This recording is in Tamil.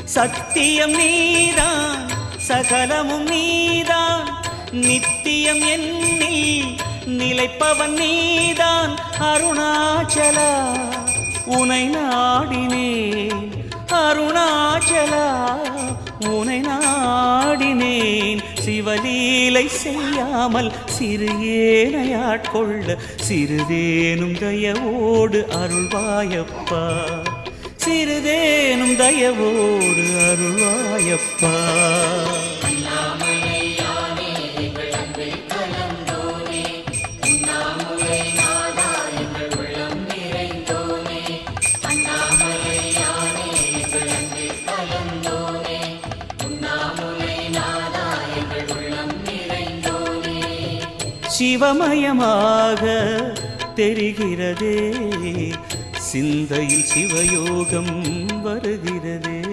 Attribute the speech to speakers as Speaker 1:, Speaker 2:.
Speaker 1: சத்தியம் நீதான் சகலமும் நீதான் நித்தியம் என்னில் நிலைப்பவன் நீதான் அருணாச்சலா உனை நாடினேன் அருணாச்சலா உனை நாடினேன் சிவலீலை செய்யாமல் சிறு ஏனையாட்கொள்ள சிறிதேனும் தயவோடு அருள்வாயப்பா சிறிதேனும் தயவோடு அருள்வாயப்பா சிவமயமாக தெரிகிறதே சிந்தையில் சிவயோகம் வருகிறதே